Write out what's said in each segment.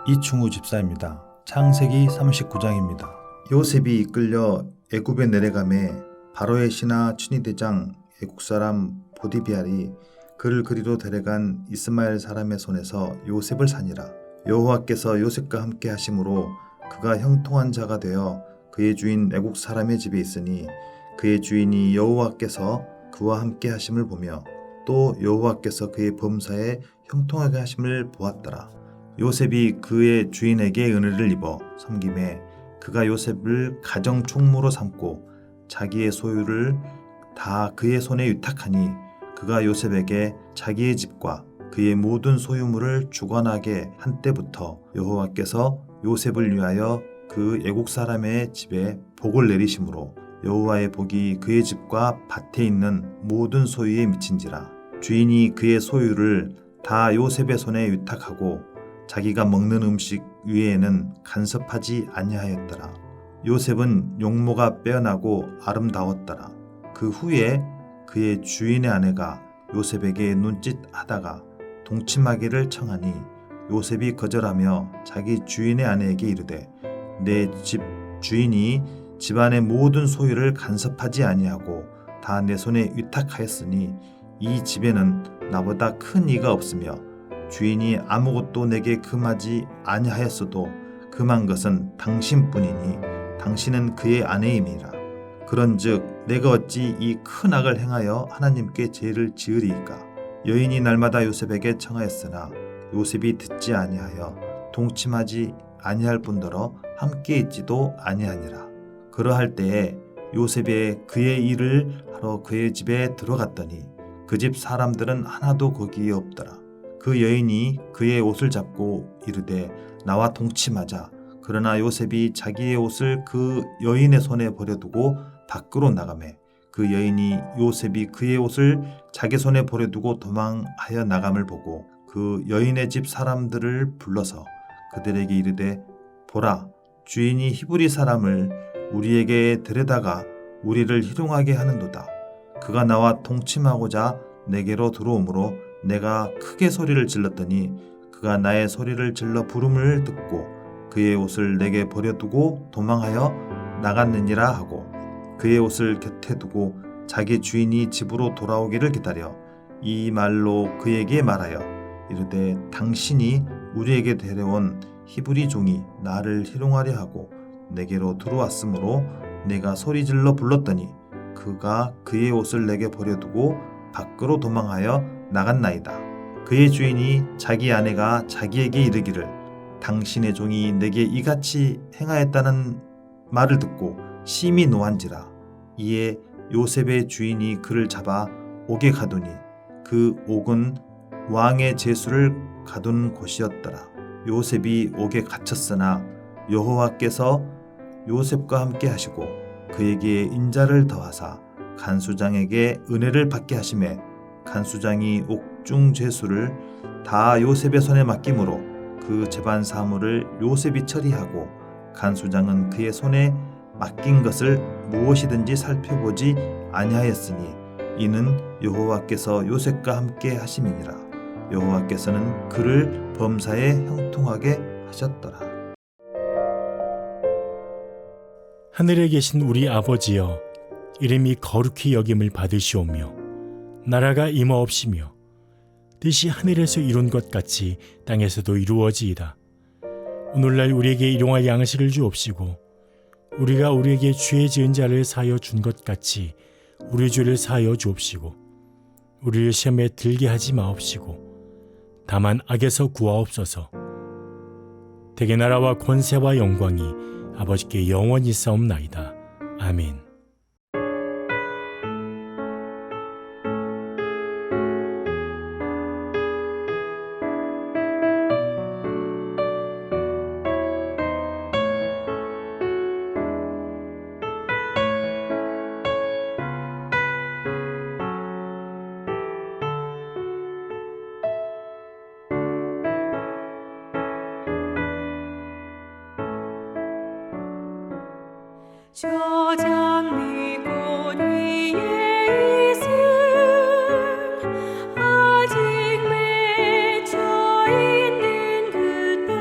이충우 집사입니다. 창세기 39장입니다. 요셉이 이끌려 애굽에 내려가매 바로의 신하 춘희대장 애국사람 보디비알이 그를 그리로 데려간 이스마엘 사람의 손에서 요셉을 산이라. 여호와께서 요셉과 함께 하심으로 그가 형통한 자가 되어 그의 주인 애국 사람의 집에 있으니 그의 주인이 여호와께서 그와 함께 하심을 보며 또 여호와께서 그의 범사에 형통하게 하심을 보았더라. 요셉이 그의 주인에게 은혜를 입어 섬김에 그가 요셉을 가정 총무로 삼고 자기의 소유를 다 그의 손에 위탁하니 그가 요셉에게 자기의 집과 그의 모든 소유물을 주관하게 한 때부터 여호와께서 요셉을 위하여 그 애국 사람의 집에 복을 내리심으로 여호와의 복이 그의 집과 밭에 있는 모든 소유에 미친지라. 주인이 그의 소유를 다 요셉의 손에 위탁하고 자기가 먹는 음식 위에는 간섭하지 아니하였더라. 요셉은 용모가 빼어나고 아름다웠더라. 그 후에 그의 주인의 아내가 요셉에게 눈짓하다가 동침하기를 청하니 요셉이 거절하며 자기 주인의 아내에게 이르되 내 집 주인이 집안의 모든 소유를 간섭하지 아니하고 다 내 손에 위탁하였으니 이 집에는 나보다 큰 이가 없으며 주인이 아무것도 내게 금하지 아니하였어도 금한 것은 당신뿐이니 당신은 그의 아내임이라. 그런즉 내가 어찌 이 큰 악을 행하여 하나님께 죄를 지으리이까. 여인이 날마다 요셉에게 청하였으나 요셉이 듣지 아니하여 동침하지 아니할 뿐더러 함께 있지도 아니하니라. 그러할 때에 요셉이 그의 일을 하러 그의 집에 들어갔더니 그 집 사람들은 하나도 거기에 없더라. 그 여인이 그의 옷을 잡고 이르되 나와 동침하자. 그러나 요셉이 자기의 옷을 그 여인의 손에 버려두고 밖으로 나가매 그 여인이 요셉이 그의 옷을 자기 손에 버려두고 도망하여 나감을 보고 그 여인의 집 사람들을 불러서 그들에게 이르되 보라, 주인이 히브리 사람을 우리에게 데려다가 우리를 희롱하게 하는도다. 그가 나와 동침하고자 내게로 들어오므로 내가 크게 소리를 질렀더니 그가 나의 소리를 질러 부름을 듣고 그의 옷을 내게 버려두고 도망하여 나갔느니라 하고 그의 옷을 곁에 두고 자기 주인이 집으로 돌아오기를 기다려 이 말로 그에게 말하여 이르되 당신이 우리에게 데려온 히브리 종이 나를 희롱하려 하고 내게로 들어왔으므로 내가 소리질러 불렀더니 그가 그의 옷을 내게 버려두고 밖으로 도망하여 나갔나이다. 그의 주인이 자기 아내가 자기에게 이르기를 당신의 종이 내게 이같이 행하였다는 말을 듣고 심히 노한지라. 이에 요셉의 주인이 그를 잡아 옥에 가두니 그 옥은 왕의 제수를 가둔 곳이었더라. 요셉이 옥에 갇혔으나 여호와께서 요셉과 함께 하시고 그에게 인자를 더하사 간수장에게 은혜를 받게 하시매 간수장이 옥중 죄수를 다 요셉의 손에 맡김으로 그 재반 사물을 요셉이 처리하고 간수장은 그의 손에 맡긴 것을 무엇이든지 살펴보지 아니하였으니 이는 여호와께서 요셉과 함께 하심이니라. 여호와께서는 그를 범사에 형통하게 하셨더라. 하늘에 계신 우리 아버지여, 이름이 거룩히 여김을 받으시오며 나라가 임하옵시며 뜻이 하늘에서 이룬 것 같이 땅에서도 이루어지이다. 오늘날 우리에게 일용할 양식을 주옵시고 우리가 우리에게 죄 지은 자를 사하여 준 것 같이 우리 죄를 사하여 주옵시고 우리를 시험에 들게 하지 마옵시고 다만 악에서 구하옵소서. 대개 나라와 권세와 영광이 아버지께 영원히 싸움나이다. 아멘. 저장 미꽃 위에 있음 아직 맺혀 있는 그때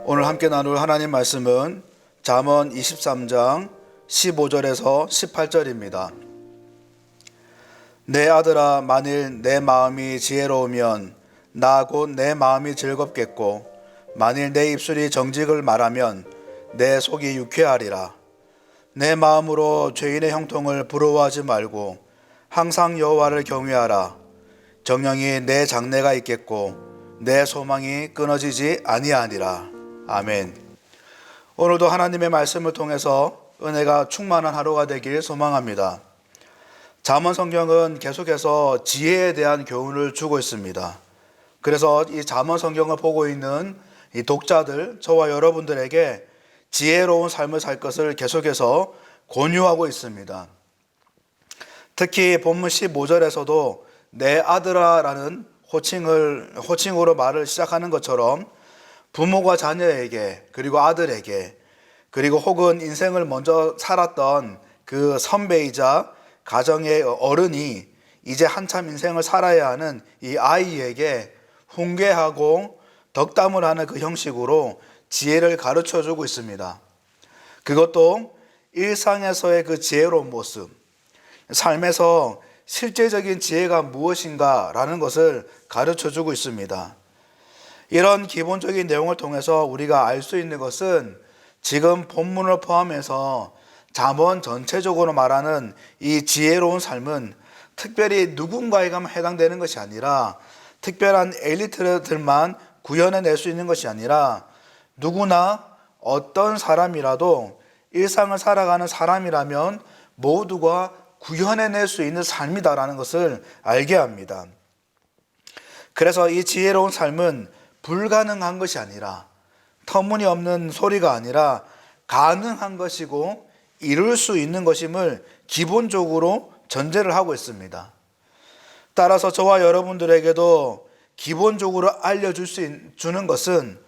오늘 함께 나눌 하나님 말씀은 잠언 23장 15절에서 18절입니다. 내 아들아, 만일 내 마음이 지혜로우면 나 곧 내 마음이 즐겁겠고, 만일 내 입술이 정직을 말하면 내 속이 유쾌하리라. 내 마음으로 죄인의 형통을 부러워하지 말고 항상 여호와를 경외하라. 정령이 내 장래가 있겠고 내 소망이 끊어지지 아니하니라. 아멘. 오늘도 하나님의 말씀을 통해서 은혜가 충만한 하루가 되길 소망합니다. 잠언 성경은 계속해서 지혜에 대한 교훈을 주고 있습니다. 그래서 이 잠언 성경을 보고 있는 이 독자들, 저와 여러분들에게 지혜로운 삶을 살 것을 계속해서 권유하고 있습니다. 특히 본문 15절에서도 내 아들아 라는 호칭으로 말을 시작하는 것처럼 부모가 자녀에게, 그리고 아들에게, 그리고 혹은 인생을 먼저 살았던 그 선배이자 가정의 어른이 이제 한참 인생을 살아야 하는 이 아이에게 훈계하고 덕담을 하는 그 형식으로 지혜를 가르쳐 주고 있습니다. 그것도 일상에서의 그 지혜로운 모습, 삶에서 실제적인 지혜가 무엇인가라는 것을 가르쳐 주고 있습니다. 이런 기본적인 내용을 통해서 우리가 알 수 있는 것은 지금 본문을 포함해서 잠언 전체적으로 말하는 이 지혜로운 삶은 특별히 누군가에게만 해당되는 것이 아니라, 특별한 엘리트들만 구현해낼 수 있는 것이 아니라, 누구나 어떤 사람이라도 일상을 살아가는 사람이라면 모두가 구현해낼 수 있는 삶이다라는 것을 알게 합니다. 그래서 이 지혜로운 삶은 불가능한 것이 아니라, 터무니없는 소리가 아니라 가능한 것이고 이룰 수 있는 것임을 기본적으로 전제를 하고 있습니다. 따라서 저와 여러분들에게도 기본적으로 주는 것은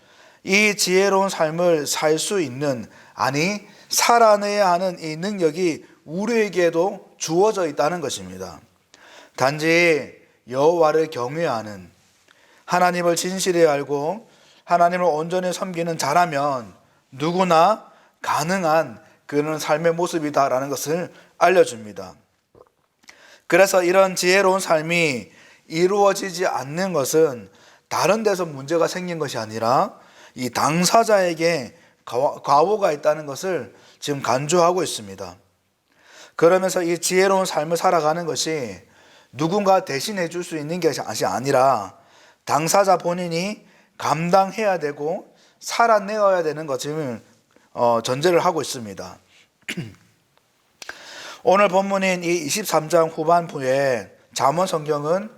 이 지혜로운 삶을 살 수 있는, 아니 살아내야 하는 이 능력이 우리에게도 주어져 있다는 것입니다. 단지 여호와를 경외하는, 하나님을 진실히 알고 하나님을 온전히 섬기는 자라면 누구나 가능한 그런 삶의 모습이다라는 것을 알려줍니다. 그래서 이런 지혜로운 삶이 이루어지지 않는 것은 다른 데서 문제가 생긴 것이 아니라 이 당사자에게 과오가 있다는 것을 지금 간주하고 있습니다. 그러면서 이 지혜로운 삶을 살아가는 것이 누군가 대신해 줄 수 있는 것이 아니라 당사자 본인이 감당해야 되고 살아내어야 되는 것을 전제를 하고 있습니다. 오늘 본문인 이 23장 후반부에 잠언 성경은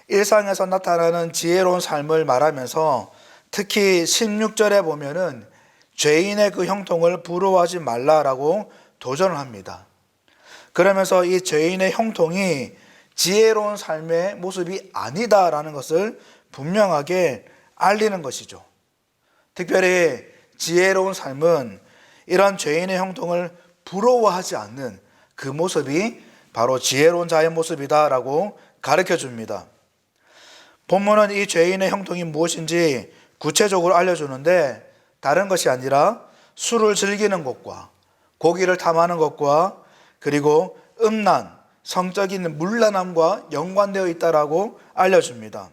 일상에서 나타나는 지혜로운 삶을 말하면서 특히 16절에 보면은 죄인의 그 형통을 부러워하지 말라라고 도전을 합니다. 그러면서 이 죄인의 형통이 지혜로운 삶의 모습이 아니다라는 것을 분명하게 알리는 것이죠. 특별히 지혜로운 삶은 이런 죄인의 형통을 부러워하지 않는 그 모습이 바로 지혜로운 자의 모습이다라고 가르쳐 줍니다. 본문은 이 죄인의 형통이 무엇인지 구체적으로 알려주는데, 다른 것이 아니라 술을 즐기는 것과 고기를 탐하는 것과 그리고 음란, 성적인 문란함과 연관되어 있다라고 알려줍니다.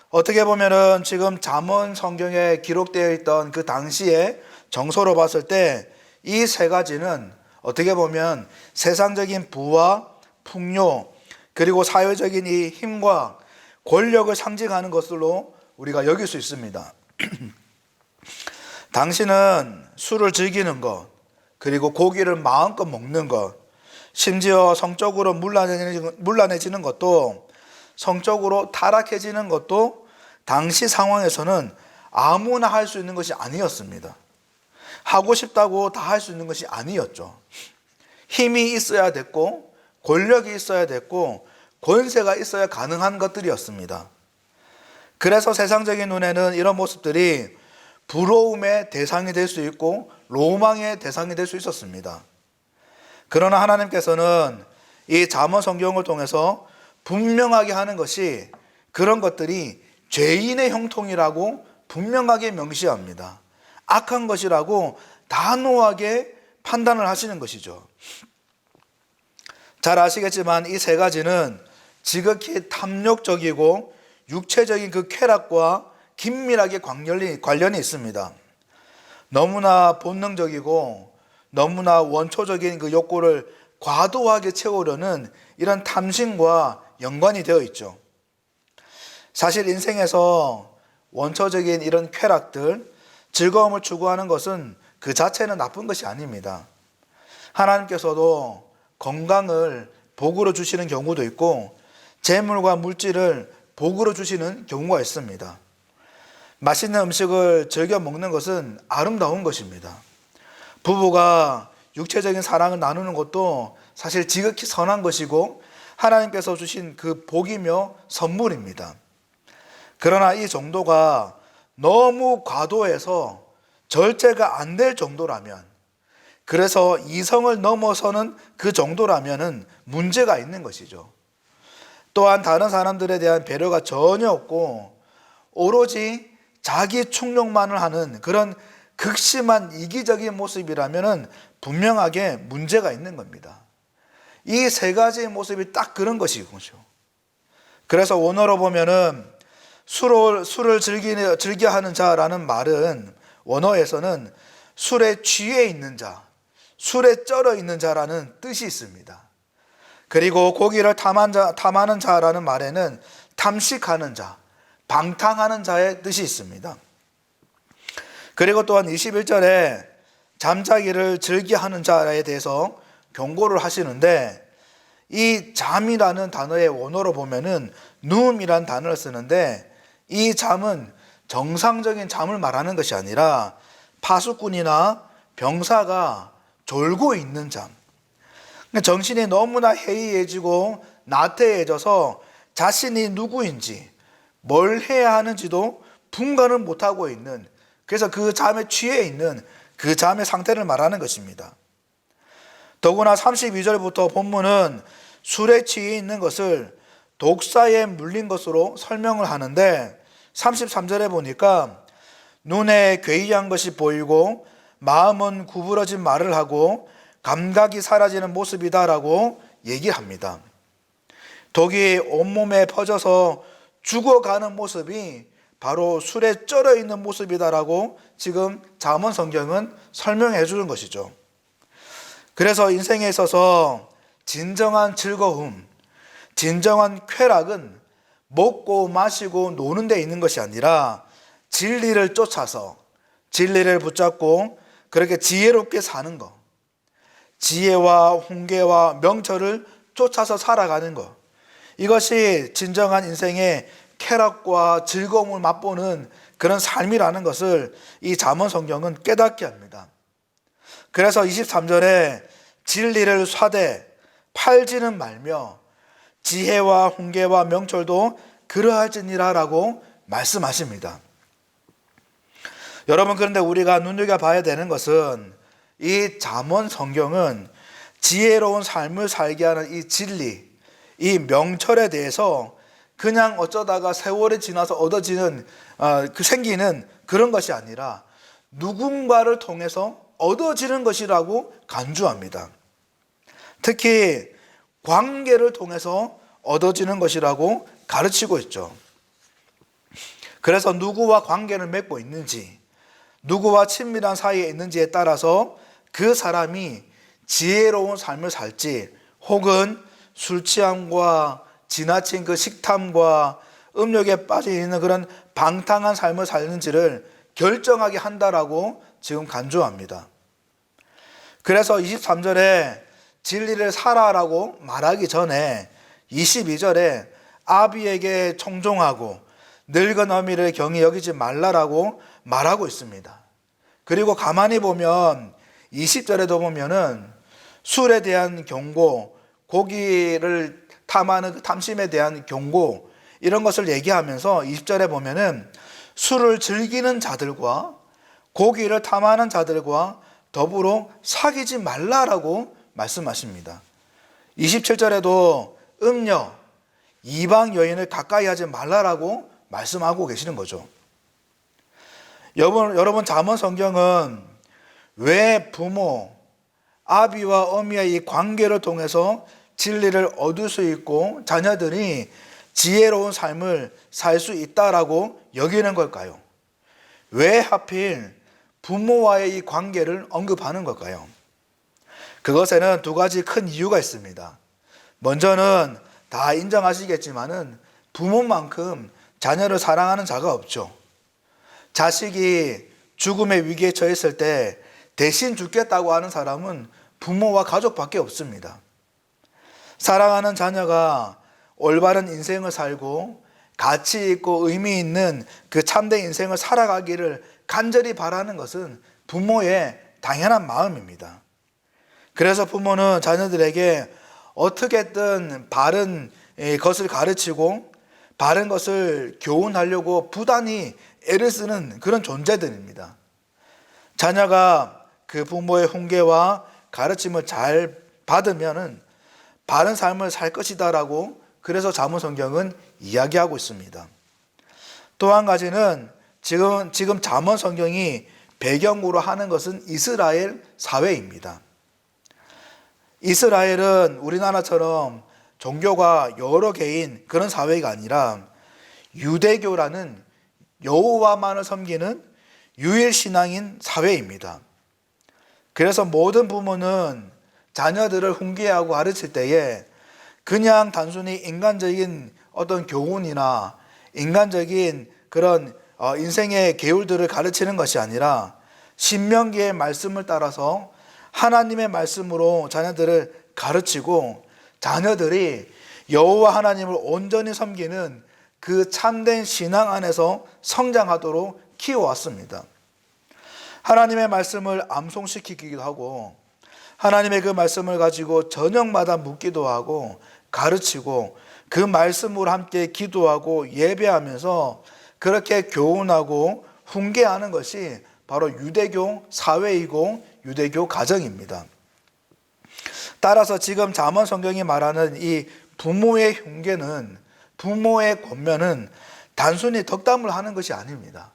어떻게 보면은 지금 잠언 성경에 기록되어 있던 그 당시의 정서로 봤을 때 이 세 가지는 어떻게 보면 세상적인 부와 풍요, 그리고 사회적인 이 힘과 권력을 상징하는 것으로 우리가 여길 수 있습니다. 당신은 술을 즐기는 것, 그리고 고기를 마음껏 먹는 것, 심지어 성적으로 문란해지는 것도, 성적으로 타락해지는 것도 당시 상황에서는 아무나 할 수 있는 것이 아니었습니다. 하고 싶다고 다 할 수 있는 것이 아니었죠. 힘이 있어야 됐고, 권력이 있어야 됐고, 권세가 있어야 가능한 것들이었습니다. 그래서 세상적인 눈에는 이런 모습들이 부러움의 대상이 될 수 있고 로망의 대상이 될 수 있었습니다. 그러나 하나님께서는 이 잠언 성경을 통해서 분명하게 하는 것이 그런 것들이 죄인의 형통이라고 분명하게 명시합니다. 악한 것이라고 단호하게 판단을 하시는 것이죠. 잘 아시겠지만 이 세 가지는 지극히 탐욕적이고 육체적인 그 쾌락과 긴밀하게 관련이 있습니다. 너무나 본능적이고 너무나 원초적인 그 욕구를 과도하게 채우려는 이런 탐심과 연관이 되어 있죠. 사실 인생에서 원초적인 이런 쾌락들, 즐거움을 추구하는 것은 그 자체는 나쁜 것이 아닙니다. 하나님께서도 건강을 복으로 주시는 경우도 있고 재물과 물질을 복으로 주시는 경우가 있습니다. 맛있는 음식을 즐겨 먹는 것은 아름다운 것입니다. 부부가 육체적인 사랑을 나누는 것도 사실 지극히 선한 것이고 하나님께서 주신 그 복이며 선물입니다. 그러나 이 정도가 너무 과도해서 절제가 안 될 정도라면, 그래서 이성을 넘어서는 그 정도라면은 문제가 있는 것이죠. 또한 다른 사람들에 대한 배려가 전혀 없고 오로지 자기 충족만을 하는 그런 극심한 이기적인 모습이라면은 분명하게 문제가 있는 겁니다. 이 세 가지의 모습이 딱 그런 것이죠. 그래서 원어로 보면은 술을 즐겨 하는 자라는 말은 원어에서는 술에 취해 있는 자, 술에 쩔어 있는 자라는 뜻이 있습니다. 그리고 고기를 탐하는 자라는 말에는 탐식하는 자, 방탕하는 자의 뜻이 있습니다. 그리고 또한 21절에 잠자기를 즐겨하는 자에 대해서 경고를 하시는데, 이 잠이라는 단어의 원어로 보면은 누움이라는 단어를 쓰는데, 이 잠은 정상적인 잠을 말하는 것이 아니라 파수꾼이나 병사가 졸고 있는 잠, 정신이 너무나 해이해지고 나태해져서 자신이 누구인지 뭘 해야 하는지도 분간을 못하고 있는, 그래서 그 잠에 취해 있는 그 잠의 상태를 말하는 것입니다. 더구나 32절부터 본문은 술에 취해 있는 것을 독사에 물린 것으로 설명을 하는데, 33절에 보니까 눈에 괴이한 것이 보이고 마음은 구부러진 말을 하고 감각이 사라지는 모습이다라고 얘기합니다. 독이 온몸에 퍼져서 죽어가는 모습이 바로 술에 쩔어 있는 모습이다라고 지금 잠언 성경은 설명해 주는 것이죠. 그래서 인생에 있어서 진정한 즐거움, 진정한 쾌락은 먹고 마시고 노는 데 있는 것이 아니라 진리를 쫓아서 진리를 붙잡고 그렇게 지혜롭게 사는 것, 지혜와 훈계와 명철을 쫓아서 살아가는 것, 이것이 진정한 인생의 쾌락과 즐거움을 맛보는 그런 삶이라는 것을 이 잠언 성경은 깨닫게 합니다. 그래서 23절에 진리를 사되 팔지는 말며 지혜와 훈계와 명철도 그러할지니라 라고 말씀하십니다. 여러분, 그런데 우리가 눈여겨봐야 되는 것은 이 잠언 성경은 지혜로운 삶을 살게 하는 이 진리, 이 명철에 대해서 그냥 어쩌다가 세월이 지나서 얻어지는 생기는 그런 것이 아니라 누군가를 통해서 얻어지는 것이라고 간주합니다. 특히 관계를 통해서 얻어지는 것이라고 가르치고 있죠. 그래서 누구와 관계를 맺고 있는지, 누구와 친밀한 사이에 있는지에 따라서 그 사람이 지혜로운 삶을 살지 혹은 술 취함과 지나친 그 식탐과 음욕에 빠져 있는 그런 방탕한 삶을 살는지를 결정하게 한다라고 지금 간주합니다. 그래서 23절에 진리를 살아라고 말하기 전에 22절에 아비에게 청종하고 늙은 어미를 경히 여기지 말라라고 말하고 있습니다. 그리고 가만히 보면 20절에도 보면은 술에 대한 경고, 고기를 탐하는 그 탐심에 대한 경고, 이런 것을 얘기하면서 20절에 보면은 술을 즐기는 자들과 고기를 탐하는 자들과 더불어 사귀지 말라라고 말씀하십니다. 27절에도 음녀, 이방 여인을 가까이 하지 말라라고 말씀하고 계시는 거죠. 여러분 잠언 성경은 왜 부모, 아비와 어미의 이 관계를 통해서 진리를 얻을 수 있고 자녀들이 지혜로운 삶을 살 수 있다라고 여기는 걸까요? 왜 하필 부모와의 이 관계를 언급하는 걸까요? 그것에는 두 가지 큰 이유가 있습니다. 먼저는 다 인정하시겠지만은 부모만큼 자녀를 사랑하는 자가 없죠. 자식이 죽음의 위기에 처했을 때 대신 죽겠다고 하는 사람은 부모와 가족밖에 없습니다. 사랑하는 자녀가 올바른 인생을 살고 가치 있고 의미 있는 그 참된 인생을 살아가기를 간절히 바라는 것은 부모의 당연한 마음입니다. 그래서 부모는 자녀들에게 어떻게든 바른 것을 가르치고 바른 것을 교훈하려고 부단히 애를 쓰는 그런 존재들입니다. 자녀가 그 부모의 훈계와 가르침을 잘 받으면은 바른 삶을 살 것이다라고 그래서 잠언 성경은 이야기하고 있습니다. 또 한 가지는 지금 잠언 성경이 배경으로 하는 것은 이스라엘 사회입니다. 이스라엘은 우리나라처럼 종교가 여러 개인 그런 사회가 아니라 유대교라는 여호와만을 섬기는 유일 신앙인 사회입니다. 그래서 모든 부모는 자녀들을 훈계하고 가르칠 때에 그냥 단순히 인간적인 어떤 교훈이나 인간적인 그런 인생의 계율들을 가르치는 것이 아니라 신명기의 말씀을 따라서 하나님의 말씀으로 자녀들을 가르치고 자녀들이 여호와 하나님을 온전히 섬기는 그 참된 신앙 안에서 성장하도록 키워왔습니다. 하나님의 말씀을 암송시키기도 하고 하나님의 그 말씀을 가지고 저녁마다 묻기도 하고 가르치고 그 말씀으로 함께 기도하고 예배하면서 그렇게 교훈하고 훈계하는 것이 바로 유대교 사회이고 유대교 가정입니다. 따라서 지금 잠언 성경이 말하는 이 부모의 훈계는 부모의 권면은 단순히 덕담을 하는 것이 아닙니다.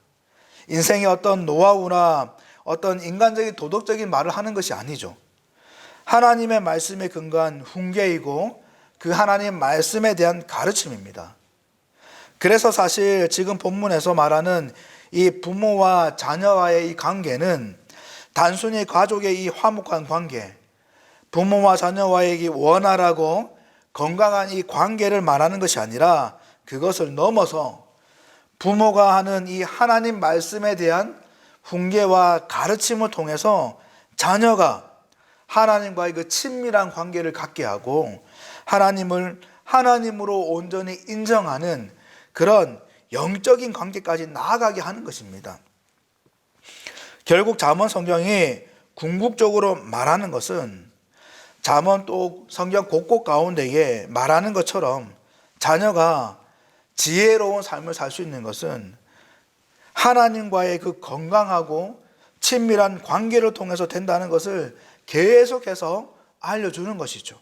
인생의 어떤 노하우나 어떤 인간적인 도덕적인 말을 하는 것이 아니죠. 하나님의 말씀에 근거한 훈계이고 그 하나님 말씀에 대한 가르침입니다. 그래서 사실 지금 본문에서 말하는 이 부모와 자녀와의 이 관계는 단순히 가족의 이 화목한 관계, 부모와 자녀와의 이 원활하고 건강한 이 관계를 말하는 것이 아니라 그것을 넘어서 부모가 하는 이 하나님 말씀에 대한 훈계와 가르침을 통해서 자녀가 하나님과의 그 친밀한 관계를 갖게 하고 하나님을 하나님으로 온전히 인정하는 그런 영적인 관계까지 나아가게 하는 것입니다. 결국 잠언 성경이 궁극적으로 말하는 것은 잠언 또 성경 곳곳 가운데에 말하는 것처럼 자녀가 지혜로운 삶을 살 수 있는 것은 하나님과의 그 건강하고 친밀한 관계를 통해서 된다는 것을 계속해서 알려주는 것이죠.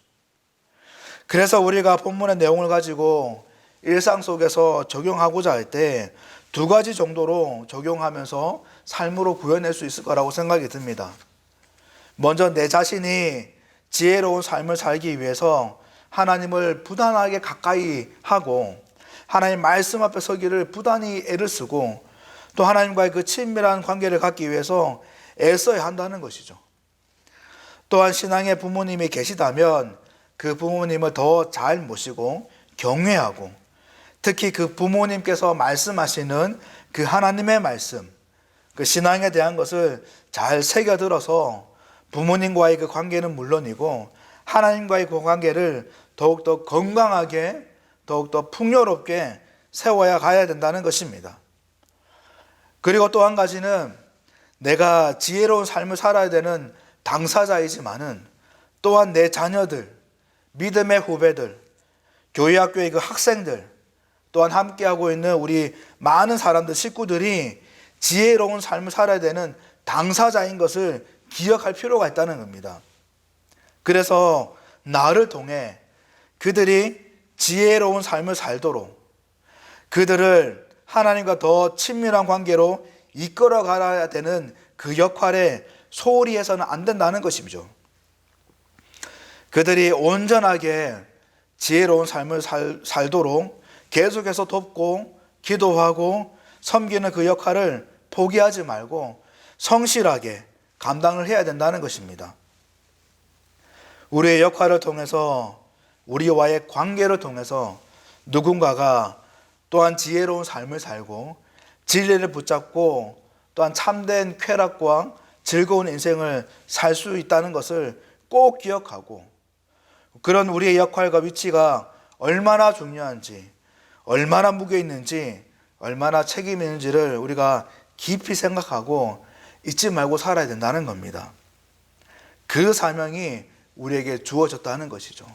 그래서 우리가 본문의 내용을 가지고 일상 속에서 적용하고자 할 때 두 가지 정도로 적용하면서 삶으로 구현할 수 있을 거라고 생각이 듭니다. 먼저 내 자신이 지혜로운 삶을 살기 위해서 하나님을 부단하게 가까이 하고 하나님 말씀 앞에 서기를 부단히 애를 쓰고 또 하나님과의 그 친밀한 관계를 갖기 위해서 애써야 한다는 것이죠. 또한 신앙의 부모님이 계시다면 그 부모님을 더 잘 모시고 경외하고 특히 그 부모님께서 말씀하시는 그 하나님의 말씀, 그 신앙에 대한 것을 잘 새겨들어서 부모님과의 그 관계는 물론이고 하나님과의 그 관계를 더욱더 건강하게 더욱더 풍요롭게 세워야 가야 된다는 것입니다. 그리고 또 한 가지는 내가 지혜로운 삶을 살아야 되는 당사자이지만은 또한 내 자녀들, 믿음의 후배들, 교회 학교의 그 학생들, 또한 함께하고 있는 우리 많은 사람들, 식구들이 지혜로운 삶을 살아야 되는 당사자인 것을 기억할 필요가 있다는 겁니다. 그래서 나를 통해 그들이 지혜로운 삶을 살도록 그들을 하나님과 더 친밀한 관계로 이끌어 가야 되는 그 역할에 소홀히 해서는 안 된다는 것이죠. 그들이 온전하게 지혜로운 삶을 살도록 계속해서 돕고 기도하고 섬기는 그 역할을 포기하지 말고 성실하게 감당을 해야 된다는 것입니다. 우리의 역할을 통해서, 우리와의 관계를 통해서 누군가가 또한 지혜로운 삶을 살고 진리를 붙잡고 또한 참된 쾌락과 즐거운 인생을 살 수 있다는 것을 꼭 기억하고, 그런 우리의 역할과 위치가 얼마나 중요한지, 얼마나 무게 있는지, 얼마나 책임 있는지를 우리가 깊이 생각하고 잊지 말고 살아야 된다는 겁니다. 그 사명이 우리에게 주어졌다는 것이죠.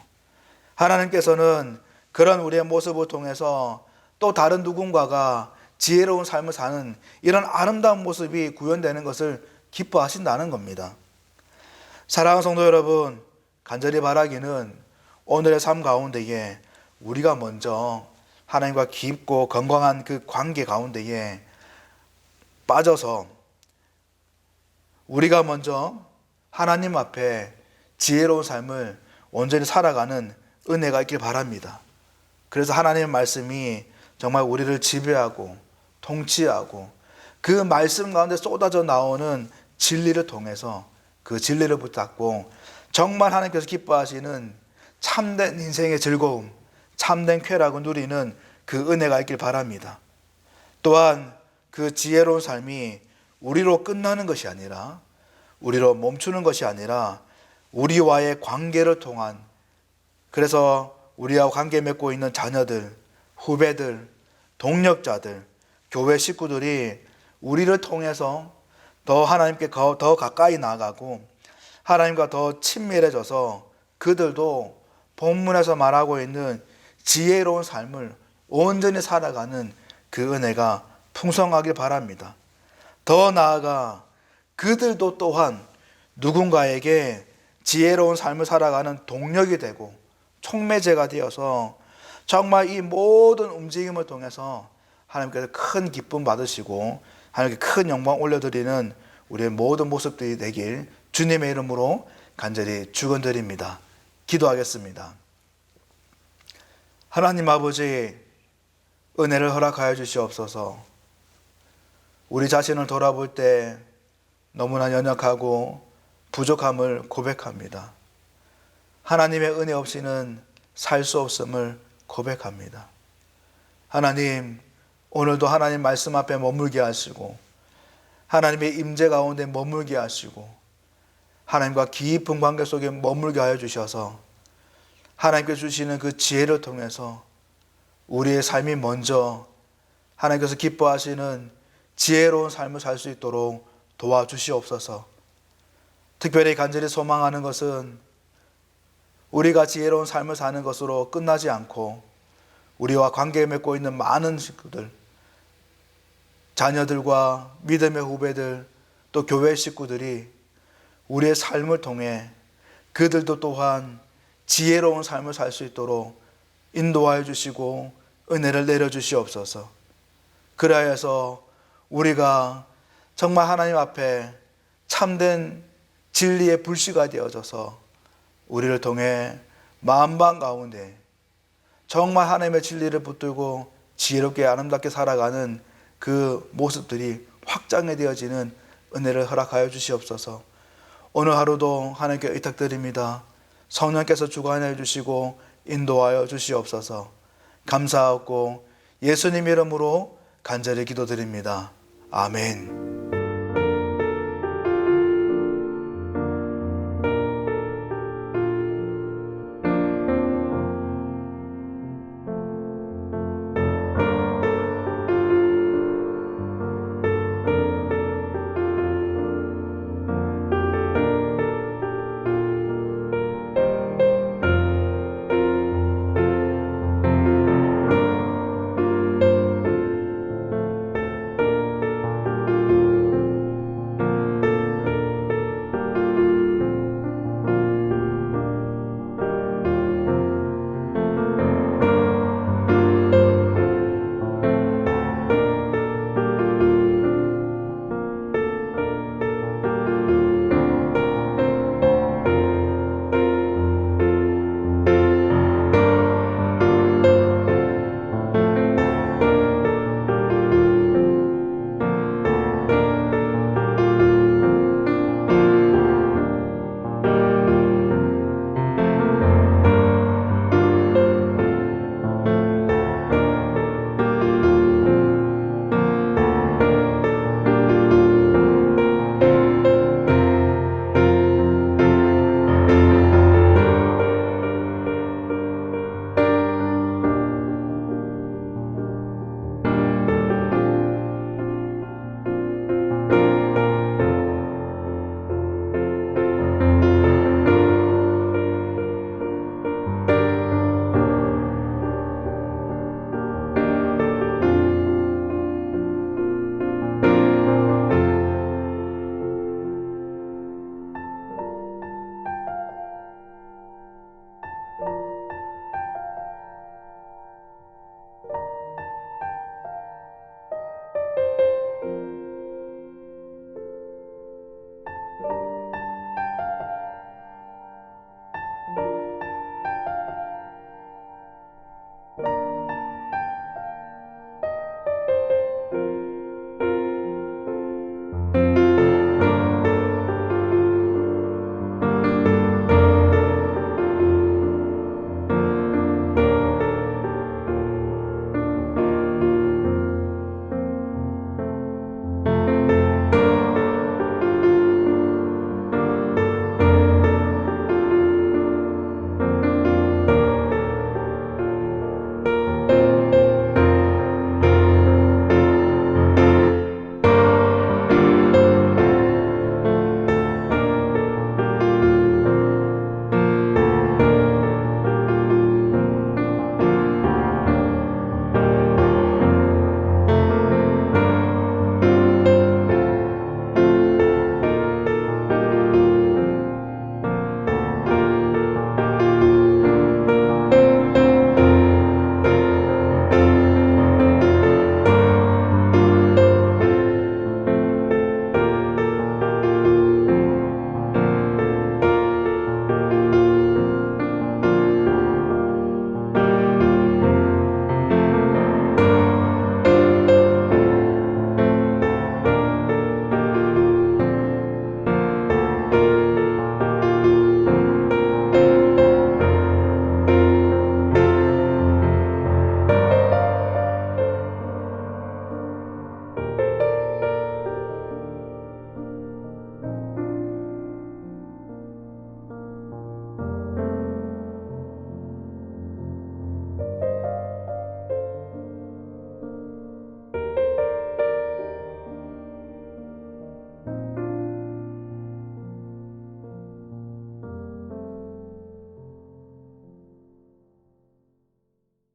하나님께서는 그런 우리의 모습을 통해서 또 다른 누군가가 지혜로운 삶을 사는 이런 아름다운 모습이 구현되는 것을 기뻐하신다는 겁니다. 사랑하는 성도 여러분, 간절히 바라기는 오늘의 삶 가운데에 우리가 먼저 하나님과 깊고 건강한 그 관계 가운데에 빠져서 우리가 먼저 하나님 앞에 지혜로운 삶을 온전히 살아가는 은혜가 있길 바랍니다. 그래서 하나님의 말씀이 정말 우리를 지배하고 통치하고 그 말씀 가운데 쏟아져 나오는 진리를 통해서 그 진리를 붙잡고 정말 하나님께서 기뻐하시는 참된 인생의 즐거움, 참된 쾌락을 누리는 그 은혜가 있길 바랍니다. 또한 그 지혜로운 삶이 우리로 끝나는 것이 아니라, 우리로 멈추는 것이 아니라 우리와의 관계를 통한, 그래서 우리와 관계 맺고 있는 자녀들, 후배들, 동력자들, 교회 식구들이 우리를 통해서 더 하나님께 더 가까이 나아가고 하나님과 더 친밀해져서 그들도 본문에서 말하고 있는 지혜로운 삶을 온전히 살아가는 그 은혜가 풍성하길 바랍니다. 더 나아가 그들도 또한 누군가에게 지혜로운 삶을 살아가는 동력이 되고 촉매제가 되어서 정말 이 모든 움직임을 통해서 하나님께서 큰 기쁨 받으시고 하나님께 큰 영광 올려드리는 우리의 모든 모습들이 되길 주님의 이름으로 간절히 축원드립니다. 기도하겠습니다. 하나님 아버지, 은혜를 허락하여 주시옵소서. 우리 자신을 돌아볼 때 너무나 연약하고 부족함을 고백합니다. 하나님의 은혜 없이는 살 수 없음을 고백합니다. 하나님, 오늘도 하나님 말씀 앞에 머물게 하시고 하나님의 임재 가운데 머물게 하시고 하나님과 깊은 관계 속에 머물게 하여 주셔서 하나님께 주시는 그 지혜를 통해서 우리의 삶이 먼저 하나님께서 기뻐하시는 지혜로운 삶을 살 수 있도록 도와주시옵소서. 특별히 간절히 소망하는 것은 우리가 지혜로운 삶을 사는 것으로 끝나지 않고 우리와 관계 맺고 있는 많은 식구들, 자녀들과 믿음의 후배들, 또 교회 식구들이 우리의 삶을 통해 그들도 또한 지혜로운 삶을 살 수 있도록 인도하여 주시고 은혜를 내려주시옵소서. 그리하여서 우리가 정말 하나님 앞에 참된 진리의 불씨가 되어져서 우리를 통해 만방 가운데 정말 하나님의 진리를 붙들고 지혜롭게 아름답게 살아가는 그 모습들이 확장해 되어지는 은혜를 허락하여 주시옵소서. 오늘 하루도 하나님께 의탁드립니다. 성령께서 주관해 주시고 인도하여 주시옵소서. 감사하고 예수님 이름으로 간절히 기도드립니다. 아멘.